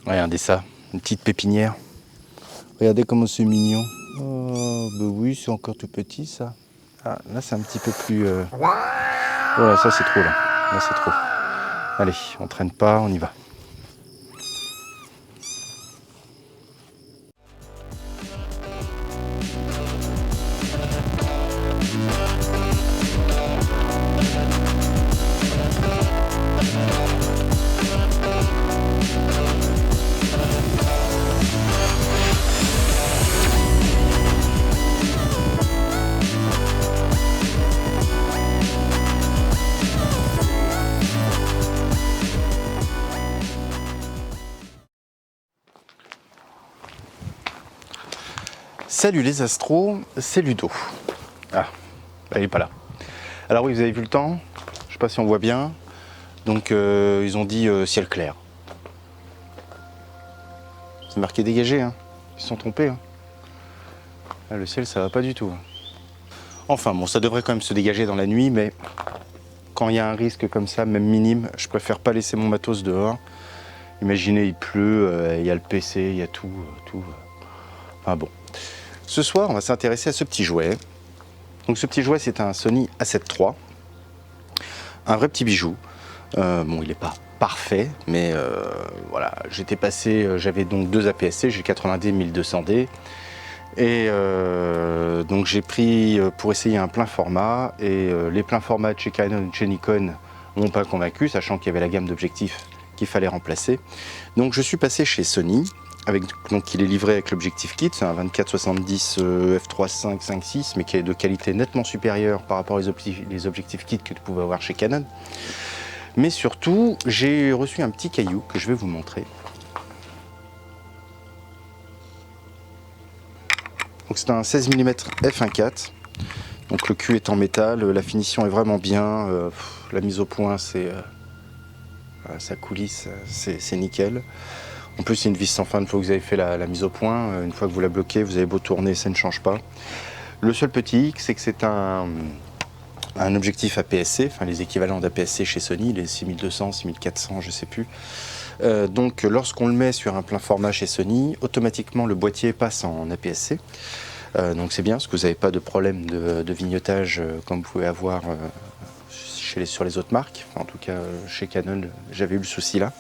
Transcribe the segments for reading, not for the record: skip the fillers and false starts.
Regardez ça, une petite pépinière. Regardez comment c'est mignon. Oh, bah oui, c'est encore tout petit ça. Ah, là c'est un petit peu plus... Voilà, ça c'est trop là. Là c'est trop. Allez, on traîne pas, on y va. Salut les astros, c'est Ludo. Ah, elle est pas là. Alors oui, vous avez vu le temps, je sais pas si on voit bien. Donc ils ont dit ciel clair. C'est marqué dégagé, hein. Ils se sont trompés. Hein. Ah, le ciel, ça va pas du tout. Enfin bon, ça devrait quand même se dégager dans la nuit, mais quand il y a un risque comme ça, même minime, je préfère pas laisser mon matos dehors. Imaginez, il pleut, il y a le PC, il y a tout. Enfin bon. Ce soir, on va s'intéresser à ce petit jouet. Donc ce petit jouet, c'est un Sony A7 III. Un vrai petit bijou. Bon, il n'est pas parfait, mais voilà. J'étais passé, j'avais donc deux APS-C, j'ai 80D, 1200D. Et donc j'ai pris pour essayer un plein format. Et les pleins formats de chez Canon et chez Nikon m'ont pas convaincu, sachant qu'il y avait la gamme d'objectifs qu'il fallait remplacer. Donc je suis passé chez Sony. Donc il est livré avec l'objectif kit, c'est un 24-70 f3.5.5.6, mais qui est de qualité nettement supérieure par rapport aux objectifs kit que tu pouvais avoir chez Canon. Mais surtout, j'ai reçu un petit caillou que je vais vous montrer. Donc c'est un 16 mm f1.4. Donc le cul est en métal, la finition est vraiment bien, la mise au point ça coulisse, c'est nickel. En plus, c'est une vis sans fin une fois que vous avez fait la mise au point. Une fois que vous la bloquez, vous avez beau tourner, ça ne change pas. Le seul petit hic, c'est que c'est un objectif APS-C, enfin les équivalents d'APS-C chez Sony, les 6200, 6400, je sais plus. Donc lorsqu'on le met sur un plein format chez Sony, automatiquement le boîtier passe en APS-C. Donc c'est bien, parce que vous n'avez pas de problème de vignotage comme vous pouvez avoir sur les autres marques. Enfin, en tout cas, chez Canon, j'avais eu le souci là.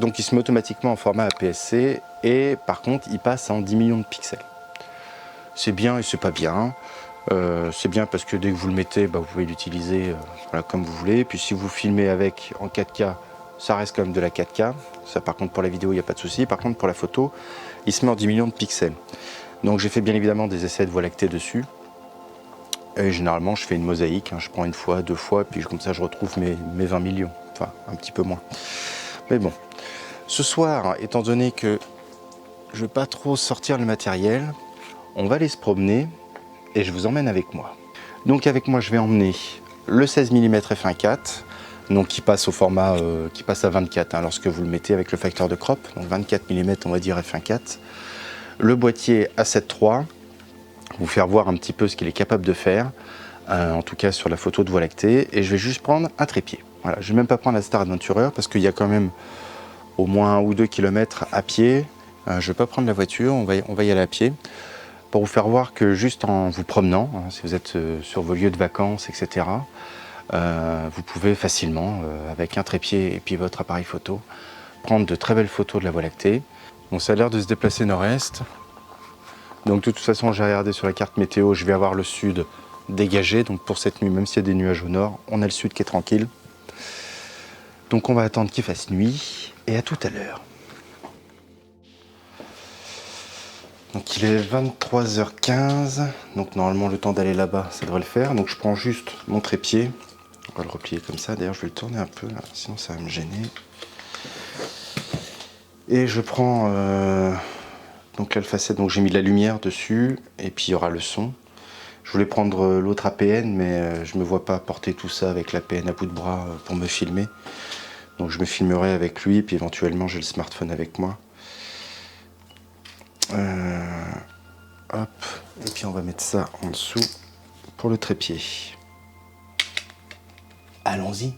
Donc il se met automatiquement en format APS-C et par contre il passe en 10 millions de pixels. C'est bien et c'est pas bien. C'est bien parce que dès que vous le mettez, vous pouvez l'utiliser voilà, comme vous voulez. Puis si vous filmez avec en 4K, ça reste quand même de la 4K. Ça par contre pour la vidéo il n'y a pas de souci. Par contre pour la photo, il se met en 10 millions de pixels. Donc j'ai fait bien évidemment des essais de Voie lactée dessus. Et généralement je fais une mosaïque, hein. Je prends une fois, deux fois, puis comme ça je retrouve mes 20 millions. Enfin, un petit peu moins. Mais bon. Ce soir, étant donné que je ne vais pas trop sortir le matériel, on va aller se promener et je vous emmène avec moi. Donc avec moi, je vais emmener le 16 mm f1.4, donc qui passe au format, qui passe à 24, hein, lorsque vous le mettez avec le facteur de crop, donc 24 mm on va dire f1.4. Le boîtier A7 III, vous faire voir un petit peu ce qu'il est capable de faire, en tout cas sur la photo de Voie lactée, et je vais juste prendre un trépied. Voilà, je ne vais même pas prendre la Star Adventurer parce qu'il y a quand même au moins 1 ou 2 km à pied. Je ne vais pas prendre la voiture, on va y aller à pied. Pour vous faire voir que juste en vous promenant, hein, si vous êtes sur vos lieux de vacances, etc., vous pouvez facilement, avec un trépied et puis votre appareil photo, prendre de très belles photos de la Voie lactée. Bon, ça a l'air de se déplacer nord-est. Donc de toute façon, j'ai regardé sur la carte météo, je vais avoir le sud dégagé. Donc pour cette nuit, même s'il y a des nuages au nord, on a le sud qui est tranquille. Donc on va attendre qu'il fasse nuit et à tout à l'heure. Donc il est 23h15, donc normalement le temps d'aller là-bas, ça devrait le faire. Donc je prends juste mon trépied, on va le replier comme ça. D'ailleurs je vais le tourner un peu là, sinon ça va me gêner. Et je prends donc l'Alpha 7, donc j'ai mis de la lumière dessus et puis il y aura le son. Je voulais prendre l'autre APN, mais je ne me vois pas porter tout ça avec l'APN à bout de bras pour me filmer. Donc je me filmerai avec lui, puis éventuellement j'ai le smartphone avec moi. Hop, et puis on va mettre ça en dessous pour le trépied. Allons-y.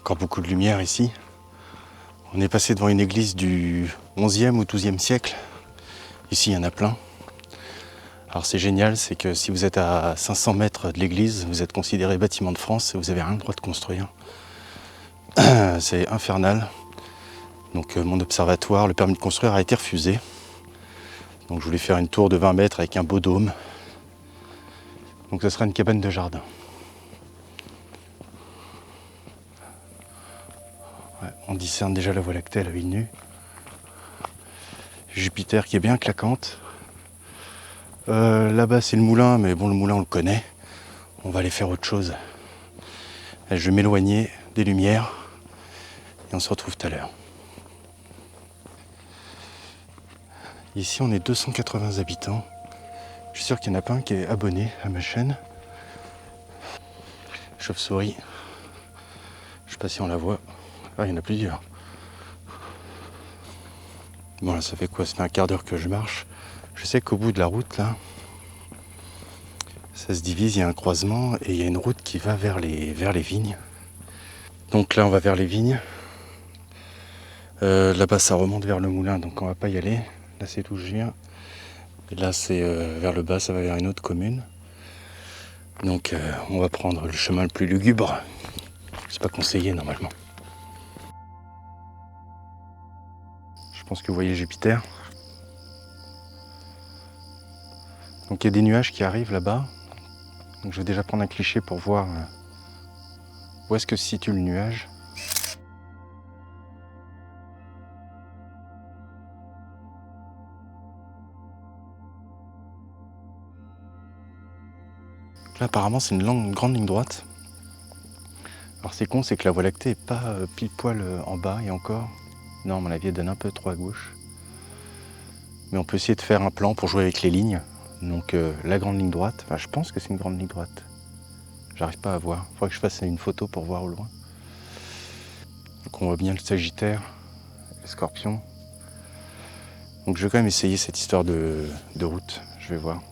Encore beaucoup de lumière ici. On est passé devant une église du 11e ou 12e siècle. Ici, il y en a plein. Alors c'est génial, c'est que si vous êtes à 500 mètres de l'église, vous êtes considéré bâtiment de France et vous n'avez rien le droit de construire. C'est infernal. Donc mon observatoire, le permis de construire a été refusé. Donc je voulais faire une tour de 20 mètres avec un beau dôme. Donc ce sera une cabane de jardin. Ouais, on discerne déjà la Voie lactée à la vue nue. Jupiter qui est bien claquante. Là-bas c'est le moulin, mais bon le moulin on le connaît. On va aller faire autre chose. Je vais m'éloigner des lumières et on se retrouve tout à l'heure. Ici on est 280 habitants. Je suis sûr qu'il n'y en a pas un qui est abonné à ma chaîne. Chauve-souris. Je sais pas si on la voit. Ah, il y en a plusieurs. Bon là ça fait quoi? Ça fait un quart d'heure que je marche. Je sais qu'au bout de la route là, ça se divise, il y a un croisement et il y a une route qui va vers les vignes. Donc là on va vers les vignes. Là-bas ça remonte vers le moulin, donc on va pas y aller. Là c'est d'où je viens. Et là c'est vers le bas, ça va vers une autre commune. Donc on va prendre le chemin le plus lugubre. C'est pas conseillé normalement. Je pense que vous voyez Jupiter. Donc il y a des nuages qui arrivent là-bas. Donc je vais déjà prendre un cliché pour voir où est-ce que se situe le nuage. Là apparemment c'est une grande ligne droite. Alors c'est con, c'est que la Voie lactée est pas pile poil en bas et encore. Non, à mon avis elle donne un peu trop à gauche. Mais on peut essayer de faire un plan pour jouer avec les lignes. Donc la grande ligne droite, enfin je pense que c'est une grande ligne droite. J'arrive pas à voir. Il faudrait que je fasse une photo pour voir au loin. Donc on voit bien le Sagittaire, le Scorpion. Donc je vais quand même essayer cette histoire de route. Je vais voir.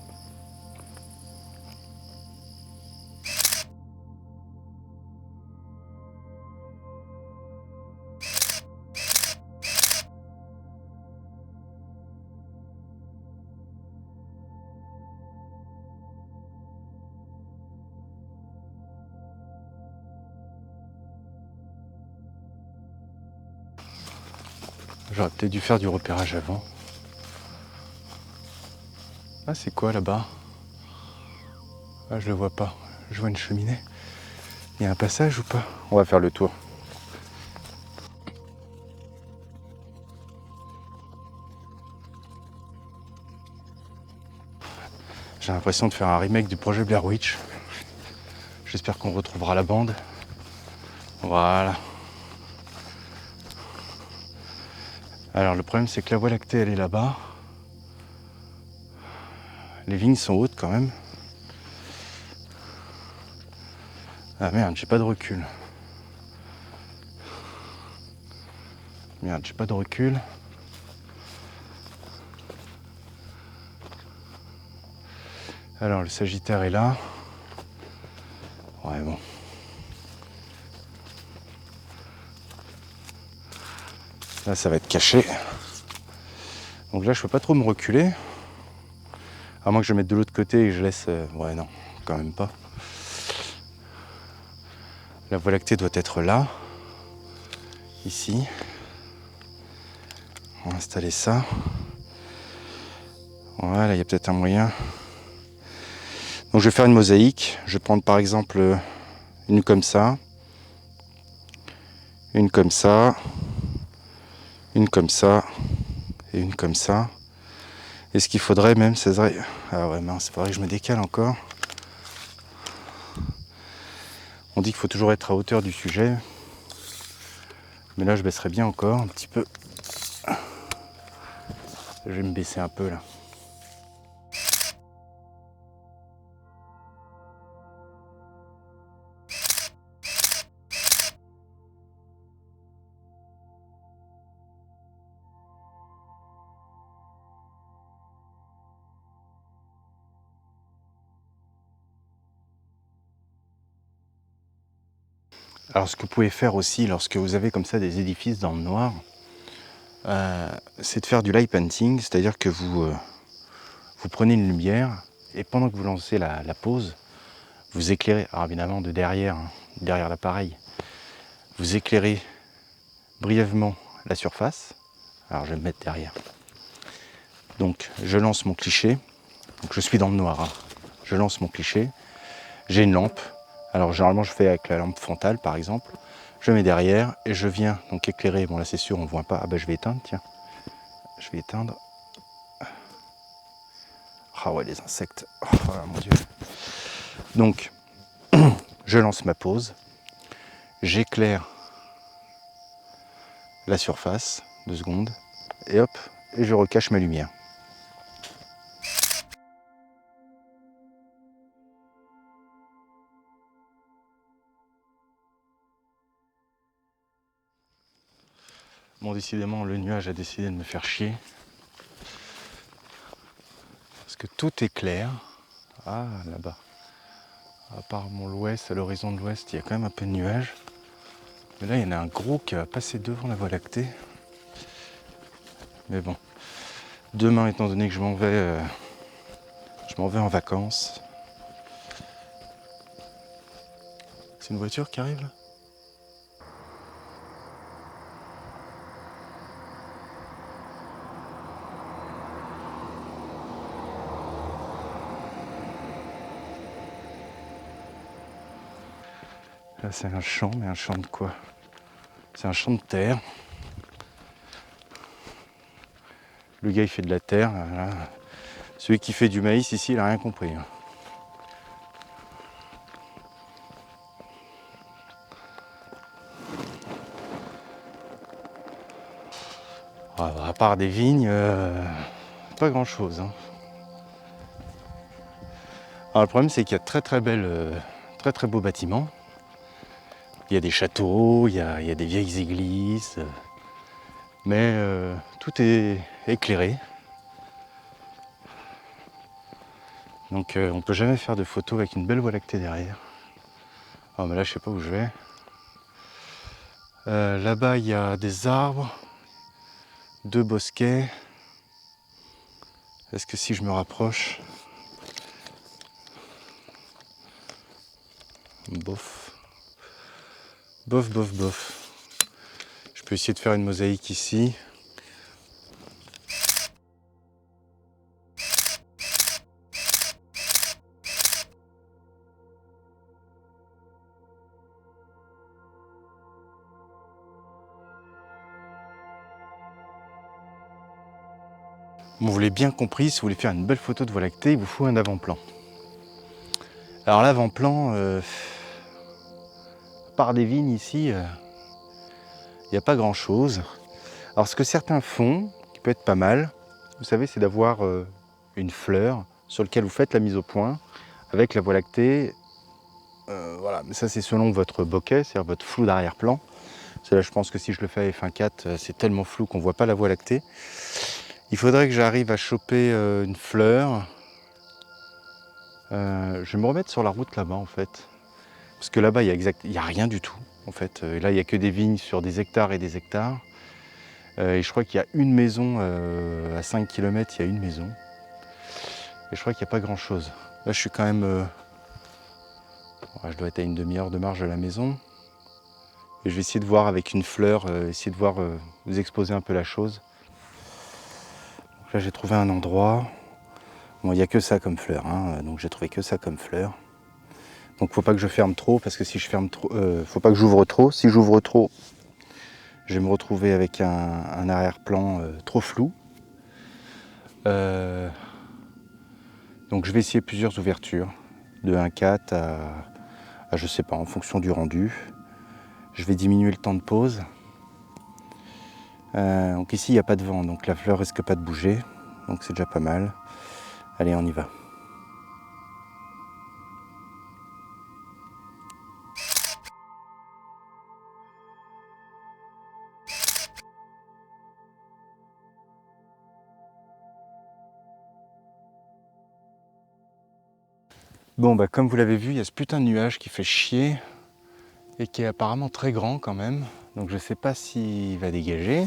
J'aurais peut-être dû faire du repérage avant. Ah c'est quoi là-bas? Ah je le vois pas. Je vois une cheminée. Il y a un passage ou pas? On va faire le tour. J'ai l'impression de faire un remake du projet Blair Witch. J'espère qu'on retrouvera la bande. Voilà. Alors le problème c'est que la Voie lactée elle est là-bas. Les vignes sont hautes quand même. Ah merde, j'ai pas de recul. Merde, j'ai pas de recul. Alors le Sagittaire est là. Ouais bon. Là ça va être caché. Donc là je peux pas trop me reculer. À moins que je me mette de l'autre côté et que je laisse... Ouais non, quand même pas. La Voie lactée doit être là. Ici. On va installer ça. Voilà, il y a peut-être un moyen. Donc je vais faire une mosaïque. Je vais prendre par exemple une comme ça. Une comme ça. Une comme ça. Et une comme ça. Et ce qu'il faudrait même, c'est... Ah ouais mince, il faudrait que je me décale encore. On dit qu'il faut toujours être à hauteur du sujet. Mais là je baisserai bien encore un petit peu. Je vais me baisser un peu là. Alors ce que vous pouvez faire aussi lorsque vous avez comme ça des édifices dans le noir, c'est de faire du light painting, c'est-à-dire que vous prenez une lumière et pendant que vous lancez la pose, vous éclairez, alors évidemment de derrière, hein, derrière l'appareil, vous éclairez brièvement la surface. Alors je vais me mettre derrière. Donc je lance mon cliché, donc je suis dans le noir, hein. Je lance mon cliché, j'ai une lampe, alors généralement je fais avec la lampe frontale par exemple, je mets derrière et je viens donc éclairer, bon là c'est sûr on ne voit pas, ah bah je vais éteindre, tiens, je vais éteindre. Ah ouais les insectes, oh mon dieu. Donc je lance ma pose, j'éclaire la surface, 2 secondes, et hop, et je recache ma lumière. Bon décidément le nuage a décidé de me faire chier. Parce que tout est clair. Ah là-bas. À part l'ouest, à l'horizon de l'ouest, il y a quand même un peu de nuages. Mais là il y en a un gros qui va passer devant la Voie lactée. Mais bon. Demain étant donné que je m'en vais en vacances. C'est une voiture qui arrive là ? Là c'est un champ, mais un champ de quoi ? C'est un champ de terre. Le gars il fait de la terre. Là. Celui qui fait du maïs ici il a rien compris. Hein. À part des vignes, pas grand chose. Hein. Alors le problème c'est qu'il y a très très beaux bâtiments. Il y a des châteaux, il y a des vieilles églises, mais tout est éclairé. Donc on ne peut jamais faire de photos avec une belle Voie lactée derrière. Ah mais là je sais pas où je vais. Là-bas il y a des arbres, 2 bosquets. Est-ce que si je me rapproche, bof, bof, bof, bof. Je peux essayer de faire une mosaïque ici. Bon, vous l'avez bien compris, si vous voulez faire une belle photo de Voie lactée, il vous faut un avant-plan. Alors l'avant-plan, à part des vignes ici, il n'y a pas grand-chose. Alors ce que certains font, qui peut être pas mal, vous savez, c'est d'avoir une fleur sur laquelle vous faites la mise au point avec la Voie lactée. Voilà, mais ça c'est selon votre bokeh, c'est-à-dire votre flou d'arrière-plan. Là, je pense que si je le fais à f1.4, c'est tellement flou qu'on ne voit pas la Voie lactée. Il faudrait que j'arrive à choper une fleur. Je vais me remettre sur la route là-bas en fait. Parce que là-bas, il n'y a rien du tout. En fait. Là, il n'y a que des vignes sur des hectares et des hectares. Et je crois qu'il y a une maison, à 5 km, il y a une maison. Et je crois qu'il n'y a pas grand-chose. Là, je suis quand même... je dois être à une demi-heure de marche de la maison. Et je vais essayer de voir avec une fleur, essayer de voir, vous exposer un peu la chose. Donc là, j'ai trouvé un endroit. Bon, il n'y a que ça comme fleur, hein, donc j'ai trouvé que ça comme fleur. Donc faut pas que je ferme trop, parce que si je ferme trop, faut pas que j'ouvre trop. Si j'ouvre trop, je vais me retrouver avec un arrière-plan trop flou. Donc je vais essayer plusieurs ouvertures, de 1.4 à je sais pas, en fonction du rendu. Je vais diminuer le temps de pause. Donc ici il n'y a pas de vent, donc la fleur risque pas de bouger, donc c'est déjà pas mal. Allez, on y va. Bon, bah comme vous l'avez vu, il y a ce putain de nuage qui fait chier. et qui est apparemment très grand quand même. Donc je ne sais pas s'il va dégager,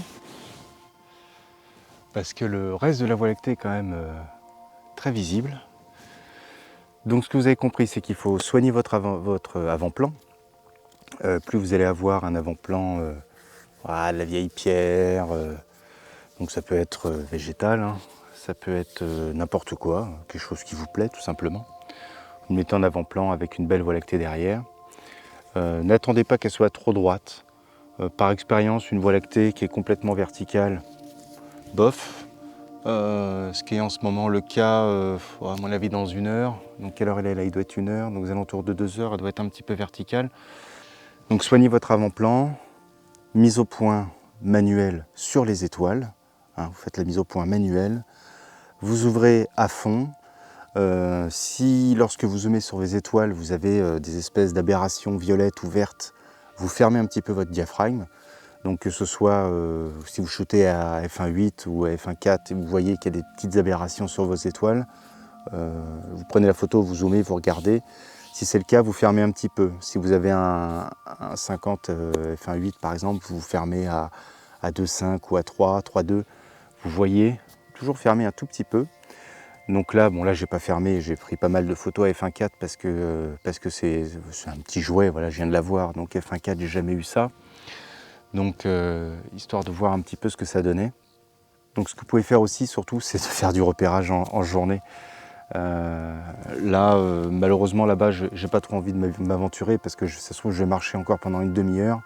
parce que le reste de la voie lactée est quand même très visible. Donc ce que vous avez compris, c'est qu'il faut soigner votre avant-plan. Plus vous allez avoir un avant-plan de la vieille pierre, donc ça peut être végétal, hein, ça peut être n'importe quoi, quelque chose qui vous plaît tout simplement. Vous le mettez en avant-plan avec une belle voie lactée derrière. N'attendez pas qu'elle soit trop droite. Par expérience, une voie lactée qui est complètement verticale, bof. Ce qui est en ce moment le cas, à mon avis, dans 1 heure. Donc, quelle heure elle est là? Il doit être 1 heure. Donc, aux alentours de 2 heures, elle doit être un petit peu verticale. Donc, soignez votre avant-plan. Mise au point manuelle sur les étoiles. Hein, vous faites la mise au point manuelle. Vous ouvrez à fond. Si, lorsque vous zoomez sur les étoiles, vous avez des espèces d'aberrations violettes ou vertes, vous fermez un petit peu votre diaphragme. Donc que ce soit si vous shootez à f1.8 ou à f1.4 et vous voyez qu'il y a des petites aberrations sur vos étoiles, vous prenez la photo, vous zoomez, vous regardez. Si c'est le cas, vous fermez un petit peu. Si vous avez un 50 f1.8 par exemple, vous fermez à 2.5 ou à 3, 3.2. Vous voyez, toujours fermer un tout petit peu. Donc là, bon là j'ai pas fermé, j'ai pris pas mal de photos à f1.4 parce que c'est un petit jouet, voilà, je viens de l'avoir, donc f1.4 j'ai jamais eu ça. Donc histoire de voir un petit peu ce que ça donnait. Donc ce que vous pouvez faire aussi surtout, c'est de faire du repérage en journée. Là, malheureusement là-bas, j'ai pas trop envie de m'aventurer parce que ça se trouve je vais marcher encore pendant une demi-heure.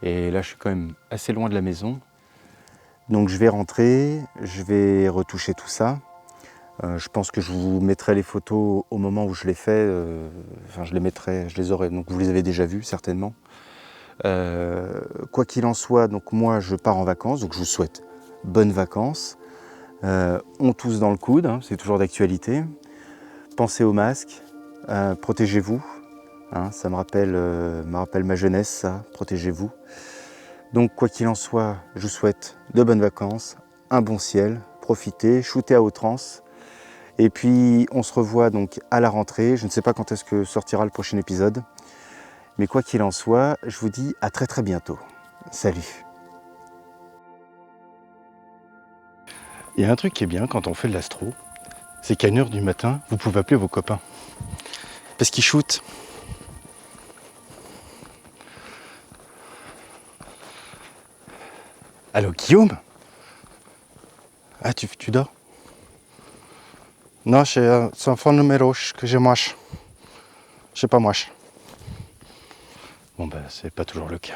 Et là je suis quand même assez loin de la maison. Donc je vais rentrer, je vais retoucher tout ça. Je pense que je vous mettrai les photos au moment où je les fais. Enfin, je les mettrai, je les aurai. Donc vous les avez déjà vues certainement. Quoi qu'il en soit, donc moi je pars en vacances, donc je vous souhaite bonnes vacances. On tousse dans le coude, hein, c'est toujours d'actualité. Pensez au masque, protégez-vous. Hein, ça me rappelle ma jeunesse, ça, protégez-vous. Donc quoi qu'il en soit, je vous souhaite de bonnes vacances, un bon ciel, profitez, shootez à outrance. Et puis on se revoit donc à la rentrée. Je ne sais pas quand est-ce que sortira le prochain épisode. Mais quoi qu'il en soit, je vous dis à très bientôt. Salut. Il y a un truc qui est bien quand on fait de l'astro, c'est qu'à 1h du matin, vous pouvez appeler vos copains. Parce qu'ils shootent. Allô Guillaume? Ah tu dors? Non, c'est un fond numéro que je mange. Je sais pas moi. Bon ben c'est pas toujours le cas.